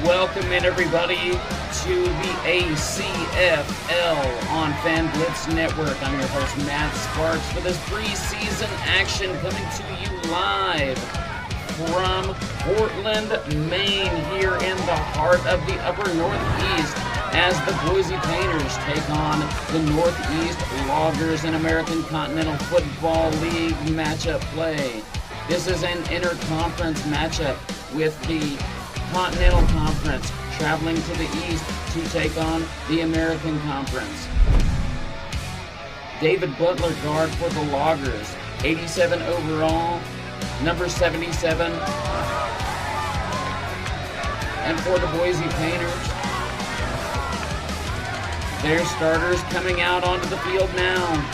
welcome in everybody to the ACFL on Fan Blitz Network. I'm your host, Matt Sparks, for this preseason action coming to you live from Portland, Maine, here in the heart of the upper Northeast as the Boise Painters take on the Northeast Loggers in American Continental Football League matchup play. This is an interconference matchup with the Continental Conference traveling to the east to take on the American Conference. David Butler, guard for the Loggers, 87 overall, number 77. And for the Boise Painters, their starters coming out onto the field now.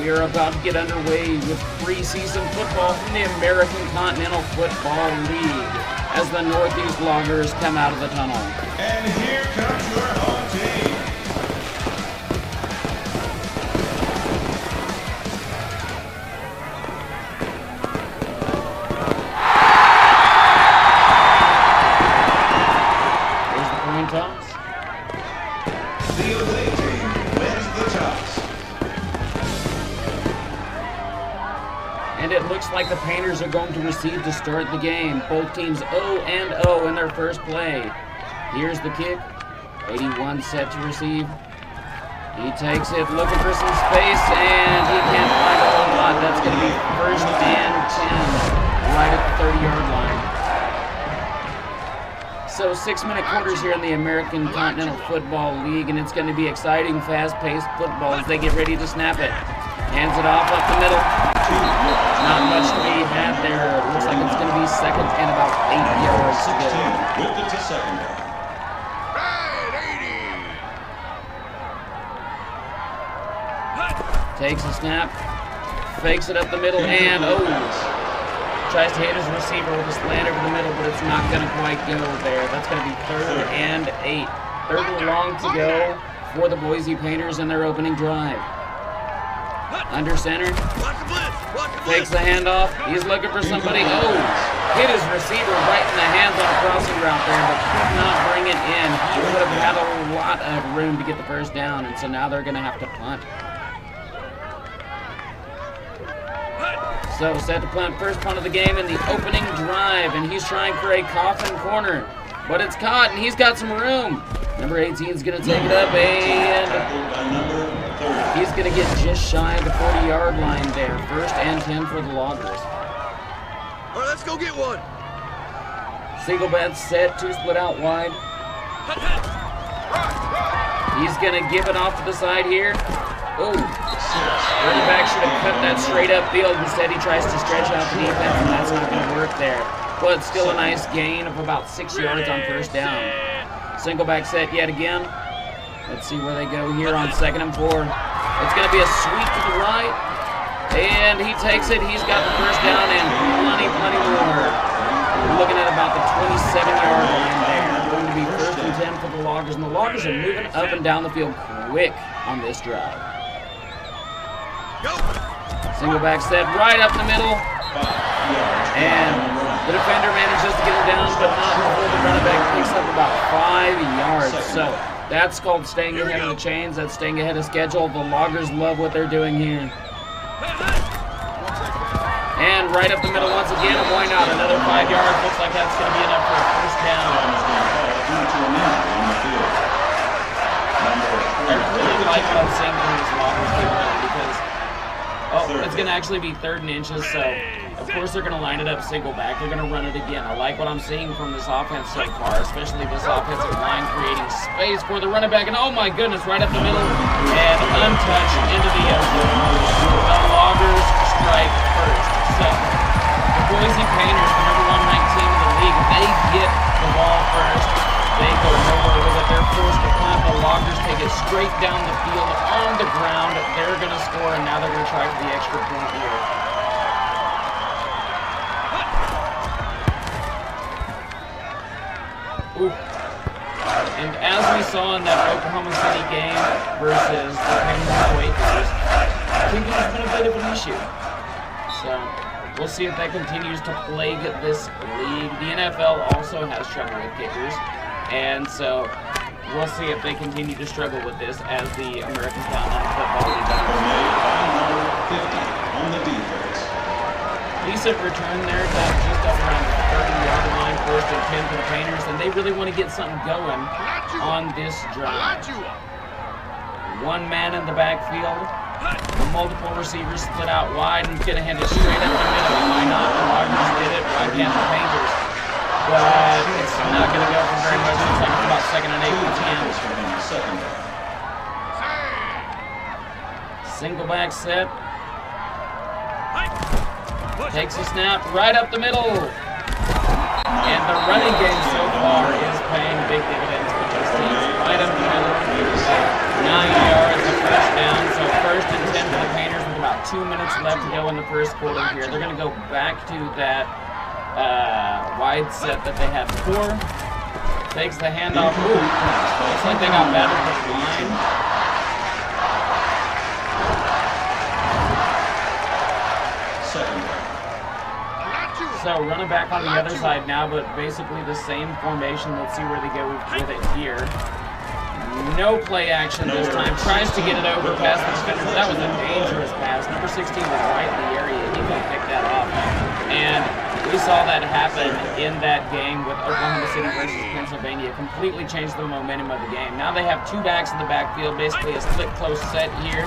We are about to get underway with preseason football from the American Continental Football League as the Northeast Loggers come out of the tunnel. And here comes your home team. There's the coin toss. The away team wins the toss. And it looks like the Painters are going to receive to start the game. Both teams 0-0 in their first play. Here's the kick. 81 set to receive. He takes it, looking for some space, and he can't find a whole lot. That's going to be first and 10, right at the 30-yard line. So 6-minute quarters here in the American Continental Football League, and it's going to be exciting, fast-paced football as they get ready to snap it. Hands it off up the middle. Not much to be had there. Looks like it's going to be second and about 8 yards to go. With it to second. Takes a snap, fakes it up the middle, and tries to hit his receiver with a slant over the middle, but it's not going to quite go there. That's going to be third and 8. Third and long to go for the Boise Painters in their opening drive. Under center, takes the handoff. He's looking for somebody. Hit his receiver right in the hands on a crossing route there, but could not bring it in. He would have had a lot of room to get the first down, and so now they're going to have to punt. So set to punt, first punt of the game in the opening drive, and he's trying for a coffin corner, but it's caught, and he's got some room. Number 18 is going to take it up, and he's going to get just shy of the 40-yard line there. First and 10 for the Loggers. All right, let's go get one. Single bat set, two split out wide. He's going to give it off to the side here. Running back should have cut that straight up field. Instead, he tries to stretch out the defense, and that's not going to work there. But still a nice gain of about 6 yards on first down. Single back set yet again. Let's see where they go here on 2nd and 4. It's going to be a sweep to the right, and he takes it. He's got the first down and plenty more. We're looking at about the 27-yard line there. Going to be first and 10 for the Loggers, and the Loggers are moving up and down the field quick on this drive. Single back set right up the middle, and the defender manages to get him down, but not before the running back picks up about 5 yards. So that's called staying ahead of the chains. That's staying ahead of schedule. The Loggers love what they're doing here. And right up the middle once again, why not? Another 5 yards. Looks like that's going to be enough for a first down. I really like what I'm seeing from these Loggers because it's going to actually be 3rd and inches, so of course they're going to line it up single back. They're going to run it again. I like what I'm seeing from this offense so far, especially this offensive line creating space for the running back. And oh my goodness, right up the middle and untouched into the end zone. The Loggers strike first. So the Boise Painters, the number 1 ranked team in the league, they get the ball first. They go nowhere with it. They're forced to punt. The Loggers take it straight down the field on the ground. They're going to score, and now they're going to try for the extra point here. And as we saw in that Oklahoma City game versus the Penguins Quakers, I think it's been a bit of an issue. So We'll see if that continues to plague this league. The NFL also has trouble with kickers, and so we'll see if they continue to struggle with this as the American Continental Football League goes. On the defense. Decent return there, just up around the 30-yard line, 1st and 10 for the Painters, and they really want to get something going on this drive. One man in the backfield, multiple receivers split out wide, and he's going to hand it straight up the middle. Why not? The Loggers did it. Why can't the Painters? But it's not going to go for very much. Looks like it's about 2nd and 8 with 10. Single back set. Takes a snap right up the middle. And the running game so far is paying big dividends for those teams. Right up the middle. 9 yards, a first down. So 1st and 10 for the Painters with about 2 minutes left to go in the first quarter here. They're going to go back to that wide set that they had before. Takes the handoff. Ooh, looks like they got battered with the line. So running back on the other side now, but basically the same formation. Let's see where they go with it here. No play action this time. Tries to get it over past the defender. That was a dangerous pass. Number 16 was right in the area. He can pick that off. And we saw that happen in that game with Oklahoma City versus Pennsylvania. Completely changed the momentum of the game. Now they have 2 backs in the backfield, basically a split close set here.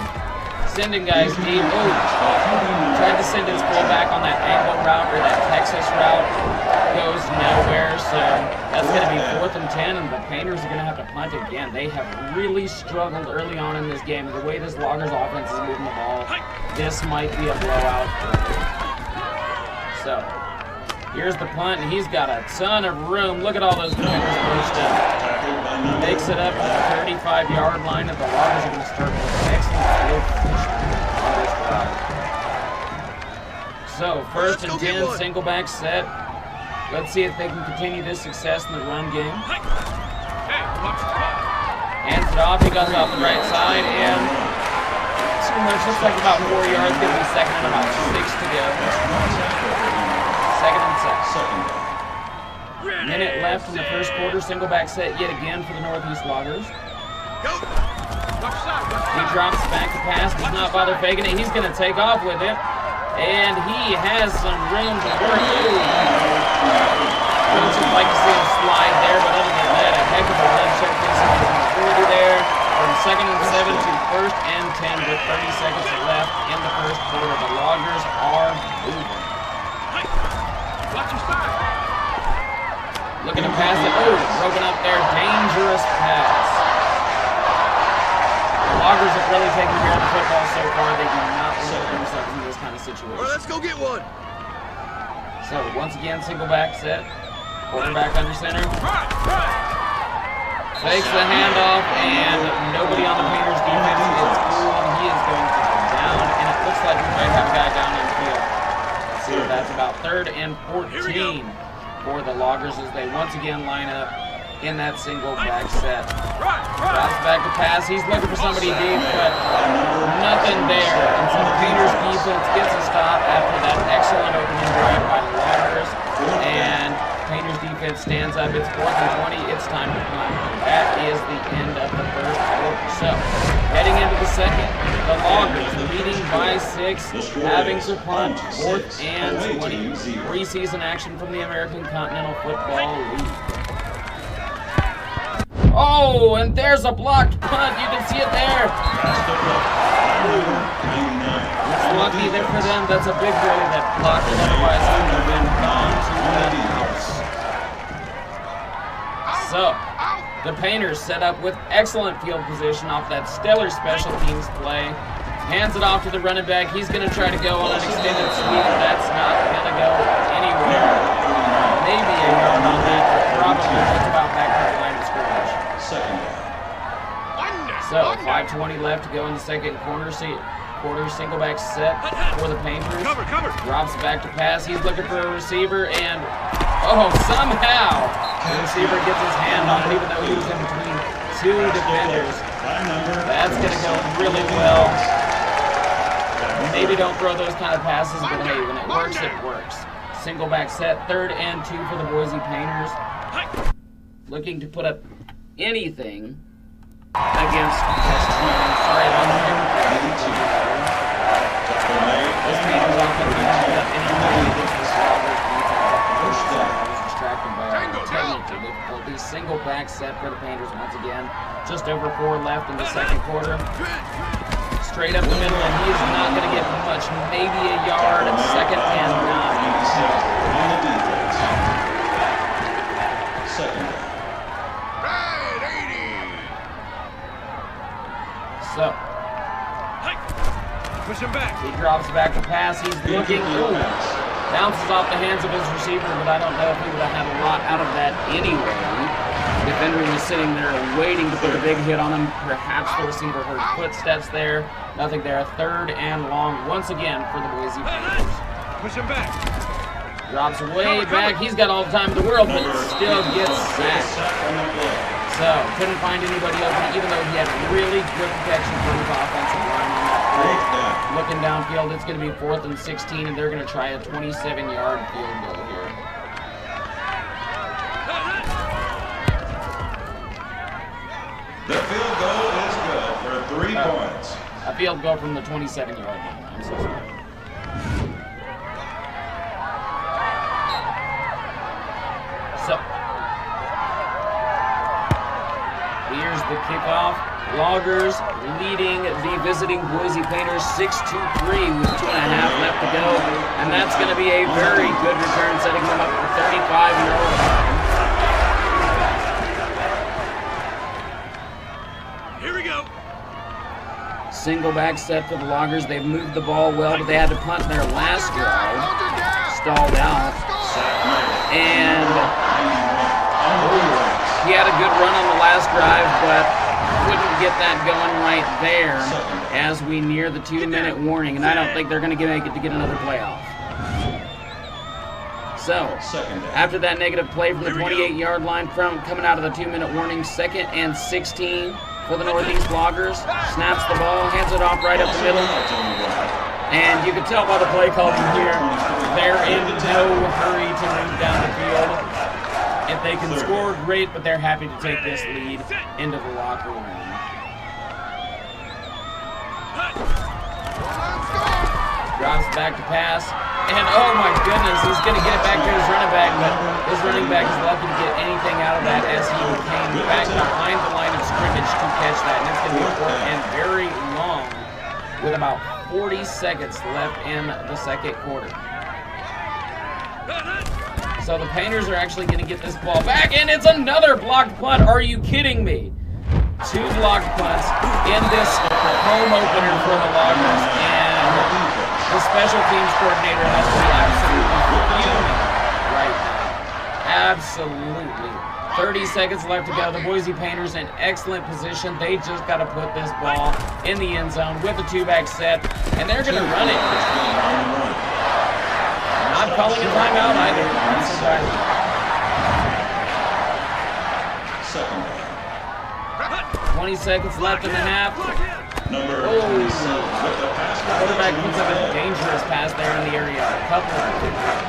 Sending guys deep. Oh, tried to send his fullback on that angle route or that Texas route. Goes nowhere, so that's going to be 4th and 10, and the Painters are going to have to punt again. They have really struggled early on in this game. The way this Loggers offense is moving the ball, this might be a blowout. So here's the punt, and he's got a ton of room. Look at all those defenders pushed up. Makes it up to the 35-yard line, and the Loggers are going to start with excellent field position on this drive. So 1st and 10, single back set. Let's see if they can continue this success in the run game. Hands it off. He goes off the right side, and too much. Looks like about 4 yards. Going to be 2nd and about 6 to go. 2nd and 6. Minute left in the first quarter. Single back set yet again for the Northeast Loggers. He drops back to pass. Does not bother faking it. He's going to take off with it. And he has some room to work. Coach would like to see him slide there, but other than that, a heck of a run showcasing his maturity there. From 2nd and 7 to 1st and 10 with 30 seconds left in the first quarter. The Loggers are moving. Looking to pass it. Oh, broken up there. Dangerous pass. The Loggers have really taken care of the football so far. They do not want to put themselves in this kind of situation. All right, let's go get one. So once again, single back set. Quarterback under center. Fakes the handoff, and nobody on the Painters defense is cool. He is going to go down, and it looks like we might have a guy down in the field. Let's see if that's about 3rd and 14 for the Loggers as they once again line up in that single back set. Drops back to pass. He's looking for somebody deep, but nothing there. And so the Painters defense gets a stop after that excellent opening drive by the Loggers. And Painters defense stands up. It's 4th and 20. It's time to punt. That is the end of the first quarter. So heading into the second, the Loggers leading by 6, having to punt. 4th and 20. Preseason action from the American Continental Football League. Oh, and there's a blocked punt. You can see it there. It's lucky there for them. That's a big boy that blocked it. Otherwise, it would have been gone to the house. So, the Painters set up with excellent field position off that stellar special teams play. Hands it off to the running back. He's going to try to go on an extended sweep. That's not going to go anywhere. Maybe a yard on that, but probably just about back to the line of scrimmage. So 5:20 left to go in the second quarter. Single back set for the Painters. Drops back to pass. He's looking for a receiver, and somehow the receiver gets his hand on it, even though he was in between 2 defenders. That's going to go really well. Maybe don't throw those kind of passes, but hey, when it works, it works. Single back set, 3rd and 2 for the Boise Painters. Looking to put up anything against this team. Sorry about that. This Painters offense didn't put up anything against the Sloggers defense. I was distracted by technical difficulties. Single back set for the Painters once again. Just over 4 left in the second quarter. Straight up the middle, and he is not going to get much. Maybe a yard. 2nd and 9. Second. So, Push him back. he drops back to pass. He's looking. Ooh, bounces off the hands of his receiver, but I don't know if he would have had a lot out of that anyway. Defender was sitting there waiting to put a big hit on him. Perhaps the receiver heard footsteps there. Nothing there. 3rd and long once again for the Boise Painters. Push him back. Drops way back. He's got all the time in the world, but still gets sacked. So, couldn't find anybody open, even though he had really good protection for his offensive line on that play. Looking downfield, it's going to be 4th and 16, and they're going to try a 27-yard field goal here. The field goal is good for 3 points. A field goal from the 27-yard line. I'm so sorry. So, here's the kickoff. Loggers leading the visiting Boise Painters 6-3 with 2.5 left to go. And that's going to be a very good return, setting them up for 35-yard. Here we go. Single back set for the Loggers. They've moved the ball well, but they had to punt in their last drive. Stalled out. And he had a good run on the last drive, but couldn't get that going right there as we near the 2-minute warning. And I don't think they're going to make it to get another playoff. So, after that negative play from the 28-yard line coming out of the 2-minute warning, 2nd and 16 for the Northeast Loggers. Snaps the ball, hands it off right up the middle. And you can tell by the play calling here, they're in no hurry to move down the field. If they can score, great, but they're happy to take this lead into the locker room. Drops back to pass. And oh my goodness, he's going to get it back to his running back, but his running back is lucky to get anything out of that as he came back behind the line of scrimmage to catch that. And it's going to be short and very long with about 40 seconds left in the second quarter. So the Painters are actually going to get this ball back, and it's another blocked punt. Are you kidding me? 2 blocked punts in this home opener for the Loggers, and the special teams coordinator has to be absolutely fuming right now. Absolutely. 30 seconds left to go. The Boise Painters in excellent position. They just got to put this ball in the end zone with the 2-back set, and they're going to run it. Not calling a timeout either. That's surprising. 20 seconds left in the half. Quarterback puts up a dangerous pass there in the area.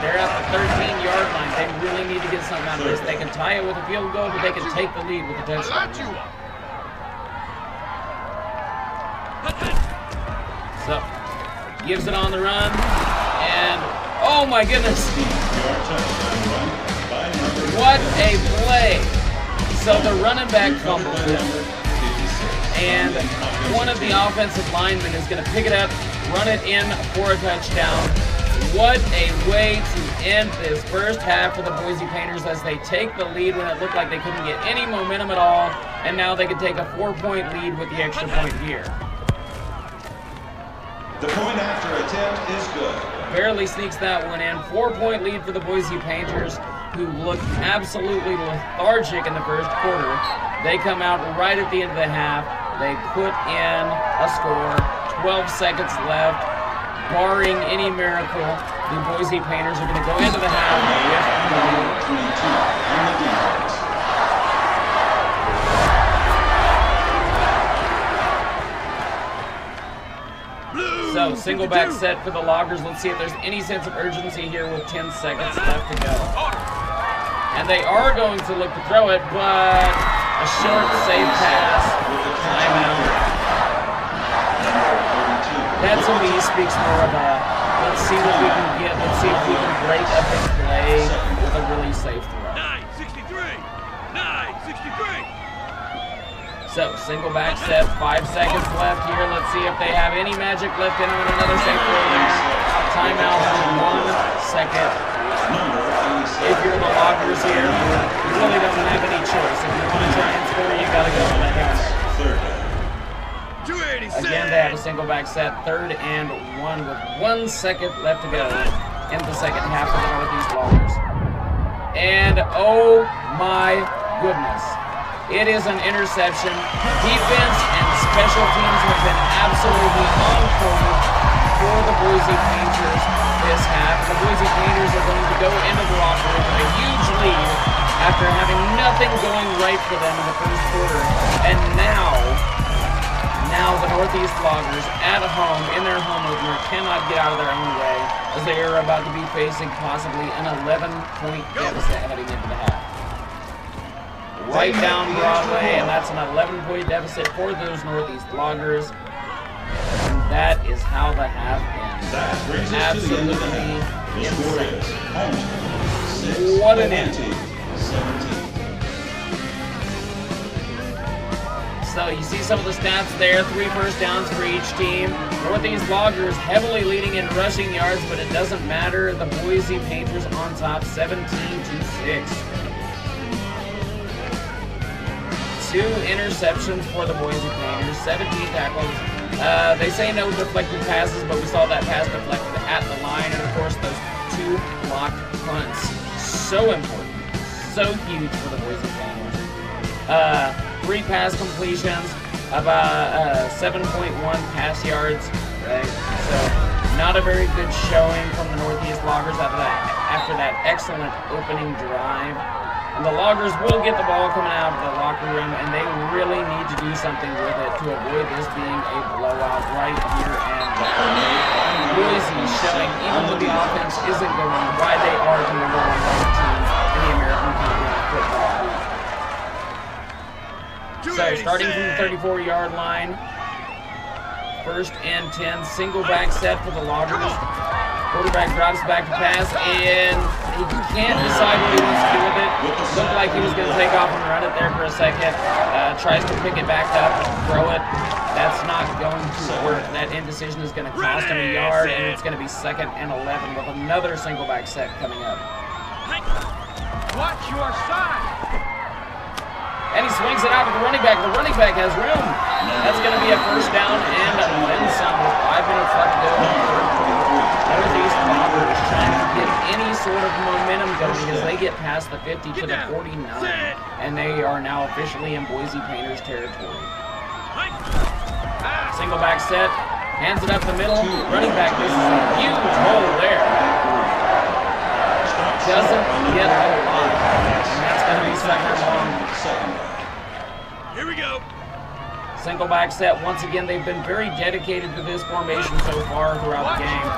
They're at the 13-yard line. They really need to get something out of this. They can tie it with a field goal, but they can take the lead with a touchdown. So, gives it on the run, and oh my goodness! What a play! So the running back fumbles it, and one of the offensive linemen is going to pick it up, run it in for a touchdown. What a way to end this first half for the Boise Painters as they take the lead when it looked like they couldn't get any momentum at all, and now they can take a 4-point lead with the extra point here. The point after attempt is good. Barely sneaks that one in. 4-point lead for the Boise Painters, who looked absolutely lethargic in the first quarter. They come out right at the end of the half. They put in a score. 12 seconds left. Barring any miracle, the Boise Painters are going to go into the half with the lead. So, single back set for the Loggers. Let's see if there's any sense of urgency here with 10 seconds left to go. And they are going to look to throw it, but a short, safe pass. Timeout. That to me speaks more of a, let's see what we can get. Let's see if we can break a big play with a really safe throw. 9:63. 9:63. So, single back set, 5 seconds left here. Let's see if they have any magic left in them. Another safe throw there. Timeout for 1 second. If you're the Loggers here, you really don't have any choice. If you want to try and score, you got to go with that helmet. 286. Again, they have a single back set, 3rd and 1 with 1 second left to go in the second half of the Northeast Loggers. And oh my goodness. It is an interception. Defense and special teams have been absolutely on point for the Boise Painters this half. The Boise Painters are going to go into the locker room with a huge lead after having nothing going right for them in the first quarter. And now the Northeast Loggers at home, in their home opener, cannot get out of their own way as they are about to be facing possibly an 11-point deficit heading into the half. Right down Broadway, and that's an 11-point deficit for those Northeast Loggers. And that is how the half ends. Absolutely insane. What an end. So you see some of the stats there, 3 first downs for each team. Northeast Loggers heavily leading in rushing yards, but it doesn't matter. The Boise Painters on top, 17-6. 2 interceptions for the Boise Painters, 17 tackles. They say no deflected passes, but we saw that pass deflected at the line. And, of course, those 2 blocked punts. So important. So huge for the Boise Painters. 3 pass completions, about 7.1 pass yards. Right? So not a very good showing from the Northeast Loggers after that excellent opening drive. And the Loggers will get the ball coming out of the locker room, and they really need to do something with it to avoid this being a blowout right here and now. Boise showing, even though the offense isn't going, why they are the #1 ranked team in the American Continental Football League. So, starting from the 34-yard line, 1st and 10, single back set for the Loggers. Quarterback drops back to pass, and he can't decide what he wants to do with it. Looked like he was going to take off and run it there for a second. Tries to pick it back up, throw it. That's not going to work. That indecision is going to cost him a yard, and it's going to be 2nd and 11 with another single back set coming up. Watch your side. And he swings it out to the running back. The running back has room. That's going to be a 1st down and then some with 5 minutes left to go. Northeast Loggers trying to get any sort of momentum going as they get past the 50 to the 49, and they are now officially in Boise Painters territory. Single back set, hands it up the middle, running back misses a huge hole there. Doesn't get a lot, and that's going to be 2nd and long. Here we go. Single back set, once again, they've been very dedicated to this formation so far throughout the game.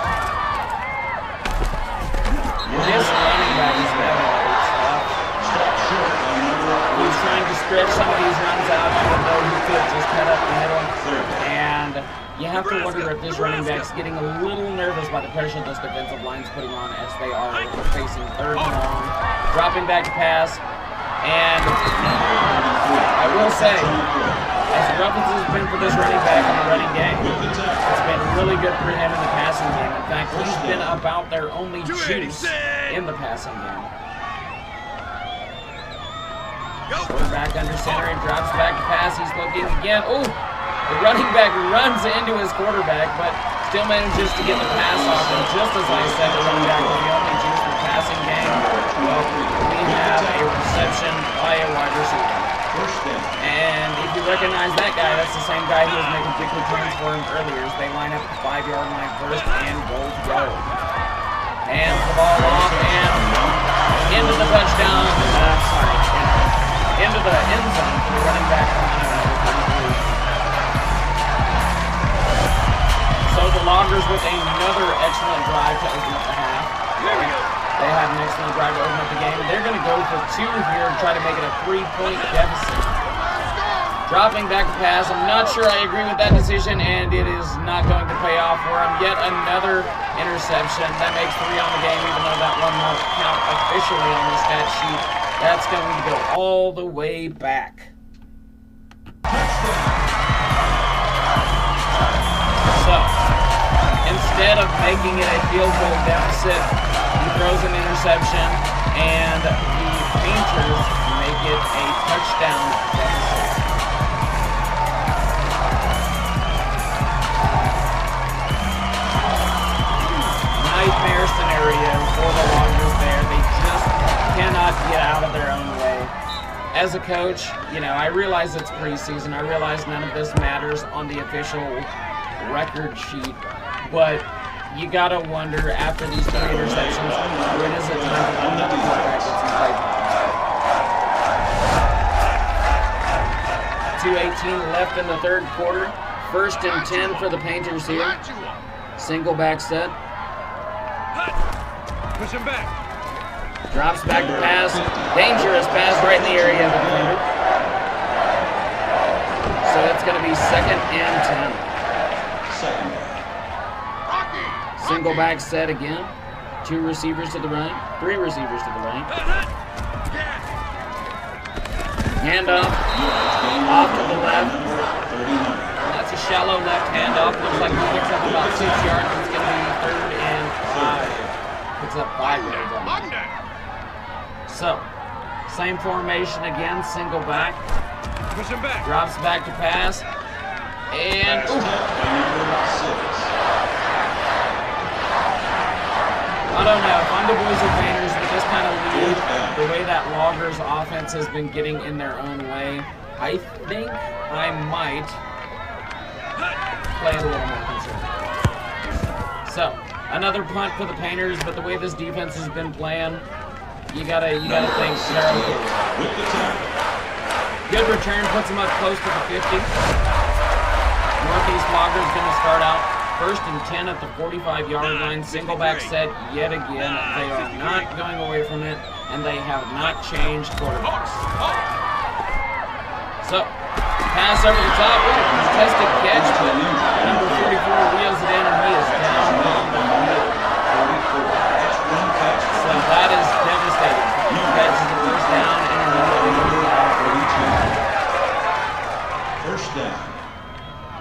This running back is definitely tough. He's trying to stretch some of these runs out, even though he could just cut up the middle. And you have to wonder if this running back's getting a little nervous by the pressure this defensive line's putting on as they are facing 3rd and long. Dropping back to pass. And I will say, as rough as it's been for this running back in the running game, it's been really good for him in the passing game. In fact, he's been about their only juice in the passing game. Quarterback under center and drops back to pass. He's looking again. Oh, the running back runs into his quarterback, but still manages to get the pass off. And just as I said, the running back was the only juice in the passing game. Well, we have a reception by a wide receiver. And if you recognize that guy, that's the same guy who was making big returns for him earlier as they line up at the 5-yard line first and goal to go. Hands the ball off and into the touchdown. Into the end zone for the running back. So the the Loggers with another excellent drive to open up the half. They had an excellent drive to open up the game. And they're going to go for 2 here and try to make it a 3-point deficit. Dropping back to pass. I'm not sure I agree with that decision, and it is not going to pay off for him. Yet another interception. That makes 3 on the game, even though that one won't count officially on the stat sheet. That's going to go all the way back. So, instead of making it a field goal deficit, he throws an interception, and the Painters make it a touchdown deficit. Nightmare scenario for the Loggers there. They just cannot get out of their own way. As a coach, you know, I realize it's preseason. I realize none of this matters on the official record sheet, but you gotta wonder after these 3 interceptions, when is it time to let the quarterback get some play time? 2:18 left in the third quarter. 1st and 10 for the Painters here. Single back set. Push him back. Drops back to pass. Dangerous pass right in the area of the defender. So it's going to be 2nd and 10. Single back set again. 2 receivers to the right. 3 receivers to the right. Handoff. Off to the left. That's a shallow left handoff. Looks like he picks up about 6 yards. It's going to be 3rd and 5. Picks up 5 yards on that. So, same formation again, single back. Push him back. Drops back to pass. And I don't know. If I'm the Boise Painters with this kind of lead, the way that Loggers offense has been getting in their own way, I think I might play a little more conservative. So, another punt for the Painters, but the way this defense has been playing, you gotta think terrible. Good return, puts them up close to the 50. Northeast Loggers gonna start out 1st and 10 at the 45-yard line. Single back set yet again. They are not going away from it, and they have not changed quarterbacks. So, pass over the top. Contested catch, but number 44 wheels it in, and he is down on the field. So that is devastating. He catches the 1st down and immediately out. 1st down.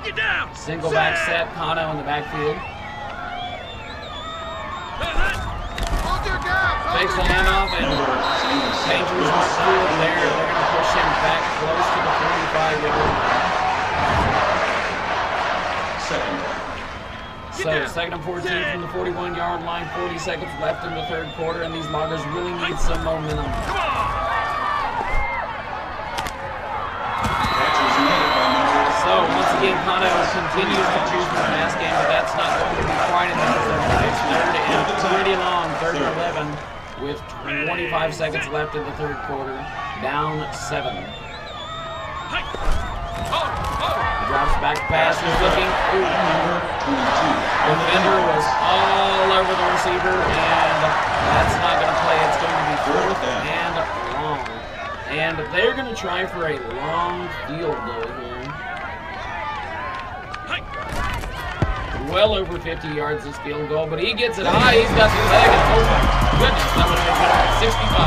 Get down. Single back set, Kano in the backfield. Takes the handoff, and Painters will screw it there. They're going to push him back close to the 45-yard line. So, 2nd and 14 from the 41-yard line, 40 seconds left in the third quarter, and these Loggers really need some momentum. So, once again, Kano continues to choose the pass game, but that's not going to be quite enough. It's 3rd and pretty long, 3rd and 11, with 25 seconds left in the third quarter, down 7. Drops back pass, he's looking. Ooh. The defender was all over the receiver, and that's not going to play. It's going to be 4th and long. And they're going to try for a long field goal here. Well over 50 yards this field goal, but he gets it high. He's got the leg, and oh my goodness, that would have been good. 65.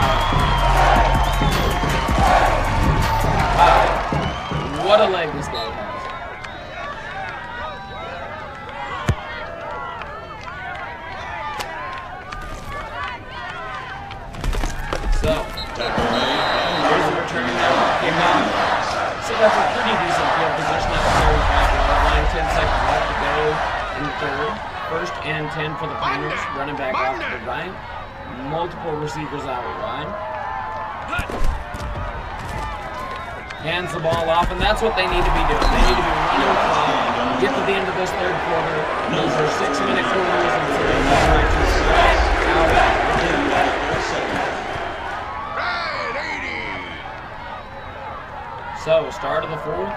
Wow. What a leg this guy has. So, here's the returning now. So that's a pretty decent field position at the 35-yard line. 10 seconds left to go in the third. 1st and 10 for the Painters. Running back off to the right. Multiple receivers out wide. Hands the ball off, and that's what they need to be doing. They need to be running the clock, get to the end of this third quarter. Those are 6-minute quarters, and so they need to spread out. So, start of the 4th.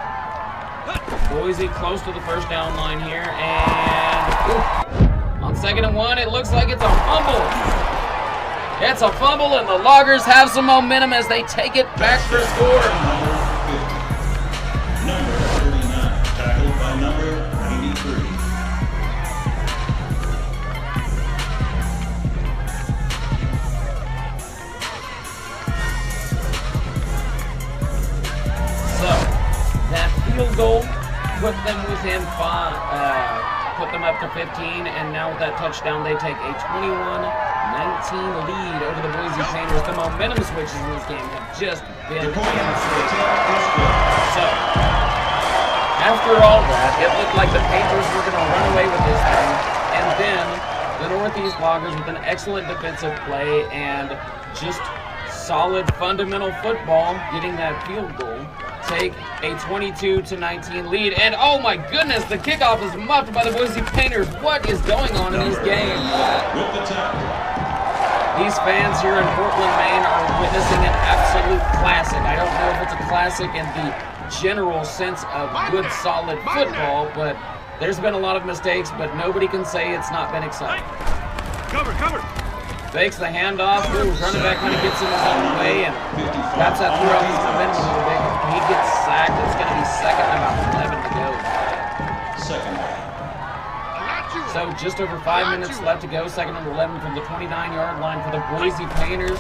Boise close to the 1st down line here, and On 2nd and 1, it looks like it's a fumble. It's a fumble, and the Loggers have some momentum as they take it back for a score. Number 39, tackled by number 93. So, that field goal put them within put them up to 15, and now with that touchdown, they take a 21-19 lead over the Boise Painters. The momentum switches in this game have just been insane. So, after all that, it looked like the Painters were going to run away with this thing, and then the Northeast Loggers, with an excellent defensive play and just solid fundamental football, getting that field goal, take a 22-19 lead. And oh my goodness, the kickoff is muffed by the Boise Painters. What is going on in this game? These fans here in Portland, Maine are witnessing an absolute classic. I don't know if it's a classic in the general sense of good, solid football, but there's been a lot of mistakes, but nobody can say it's not been exciting. Cover, cover. Fakes the handoff. Ooh, running back kind of gets in his own way, and perhaps that threw off his momentum a little bit. He gets sacked. It's going to be 2nd and about 11 to go. So just over 5 minutes left to go. 2nd and 11 from the 29-yard line for the Boise Painters.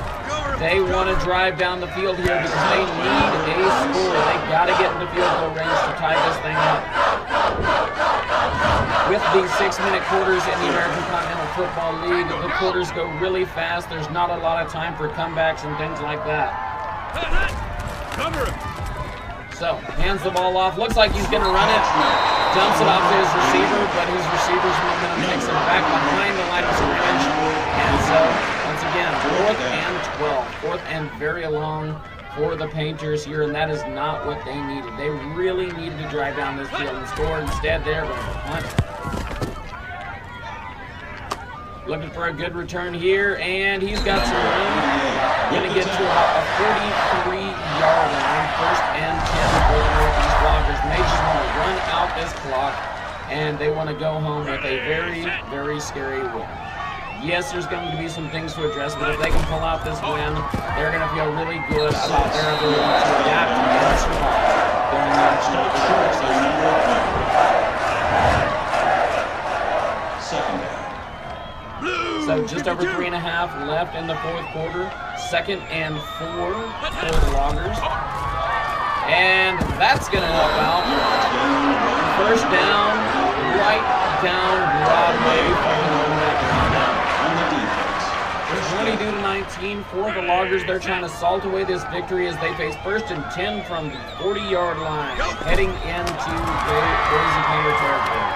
They want to drive down the field here because they need a score. They got to get into field goal range to tie this thing up. With these 6-minute quarters in the American Continental Football League, the quarters go really fast. There's not a lot of time for comebacks and things like that. Cover him. So, hands the ball off. Looks like he's going to run it. Dumps it off to his receiver, but his receiver's momentum takes him back behind the line of scrimmage. And so, once again, 4th and 12. 4th and very long for the Painters here, and that is not what they needed. They really needed to drive down this field and score. Instead, they're going to punt. Looking for a good return here, and he's got some room. Going to get to a 43-yard line, 1st and 10 for the Northeast Loggers. And they just want to run out this clock, and they want to go home with a very, very scary win. Yes, there's going to be some things to address, but if they can pull out this win, they're going to feel really good about their ability to adapt and survive during the preseason. So just over 3.5 left in the 4th quarter. 2nd and 4 for the Loggers. And that's going to help out. 1st down, right down Broadway for the 22-19 for the Loggers. They're trying to salt away this victory as they face 1st and 10 from the 40-yard line, heading into the Boise Painter territory.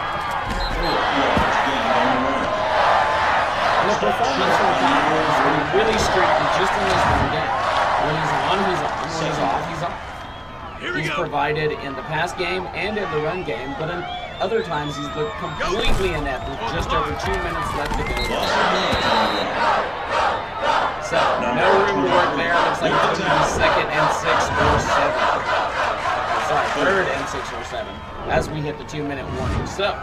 And the performance from Tom has been really streaky just in this one game. When he's on, he's on. When he's off, he's off. He's provided in the pass game and in the run game, but in other times he's looked completely inept with just over 2 minutes left to go. So, no room to work there. Looks like it's going to be 2nd and 6 or 7. Sorry, 3rd and 6 or 7 as we hit the 2-minute warning. So,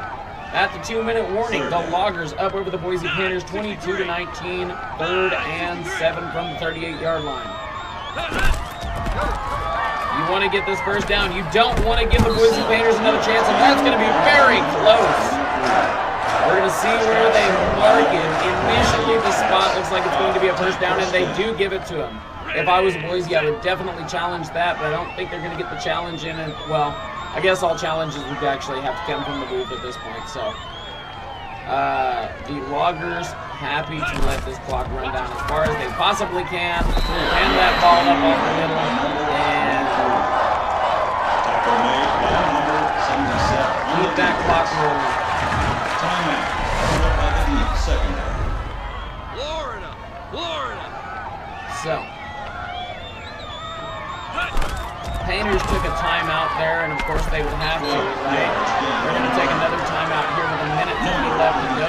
at the 2-minute warning, the Loggers up over the Boise Painters 22-19, 3rd and 7 from the 38-yard line. You want to get this 1st down. You don't want to give the Boise Painters another chance, and that's going to be very close. We're going to see where they mark it. Initially, the spot looks like it's going to be a 1st down, and they do give it to them. If I was Boise, I would definitely challenge that, but I don't think they're going to get the challenge in. And, well, I guess all challenges would actually have to come from the booth at this point. So, the Loggers happy to let this clock run down as far as they possibly can. Hand that ball up off the middle, and keep that clock rolling. Florida, Florida. So, Painters took a timeout there, and of course they would have to, right? We're going to take another timeout here with a minute 20 left to go.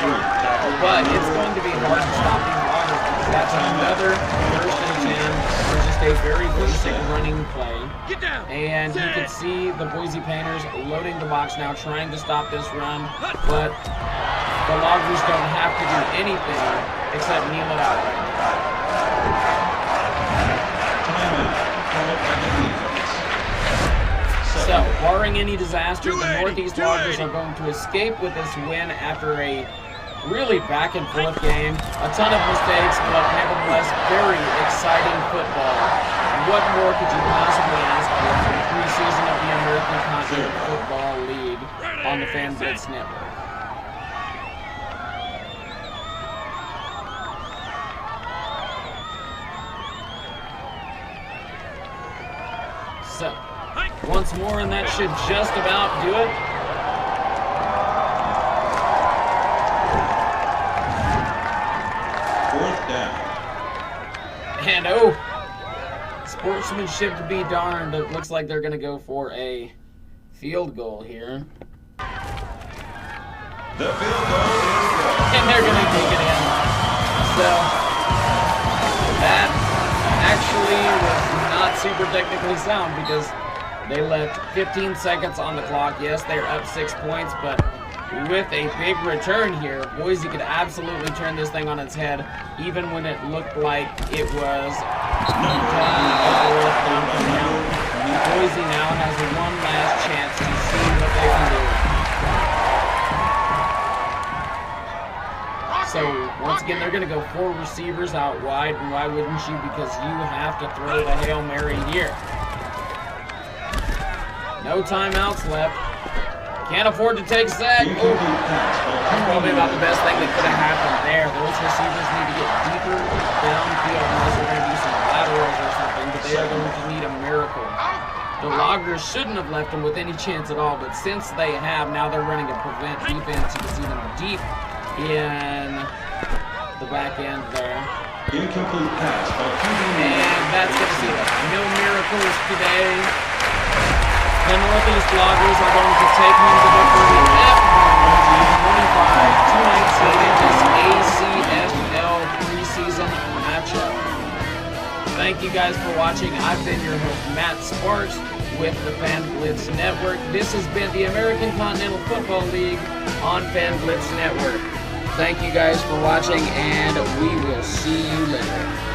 But it's going to be hard to stop these Loggers because that's another 1st and 10 for just a very basic running play. Get down. And you can see the Boise Painters loading the box now, trying to stop this run. But the Loggers don't have to do anything except kneel it out right now. So, barring any disaster, the Northeast Loggers are going to escape with this win after a really back and forth game. A ton of mistakes, but nevertheless, very exciting football. What more could you possibly ask for from the preseason of the American Continental Football League on the Fan Blitz Network? So, once more, and that should just about do it. And oh, sportsmanship to be darned. It looks like they're going to go for a field goal here. The field goal is good. And they're going to kick it in. So, that actually was not super technically sound because they left 15 seconds on the clock. Yes, they're up 6 points, but with a big return here, Boise could absolutely turn this thing on its head, even when it looked like it was Boise now has one last chance to see what they can do. So, once again, they're going to go 4 receivers out wide, and why wouldn't you? Because you have to throw the Hail Mary here. No timeouts left. Can't afford to take a sack. Oh, that's probably about the best thing that could have happened there. Those receivers need to get deeper downfield unless they're going to do some laterals or something, but they are going to need a miracle. The Loggers shouldn't have left them with any chance at all, but since they have, now they're running a prevent defense. You can see them deep in the back end there. Incomplete pass. And that's going to see it. No miracles today. The Northeast Loggers are going to take home the victory at 25-19 in this ACFL preseason matchup. Thank you guys for watching. I've been your host, Matt Sparks, with the Fan Blitz Network. This has been the American Continental Football League on Fan Blitz Network. Thank you guys for watching, and we will see you later.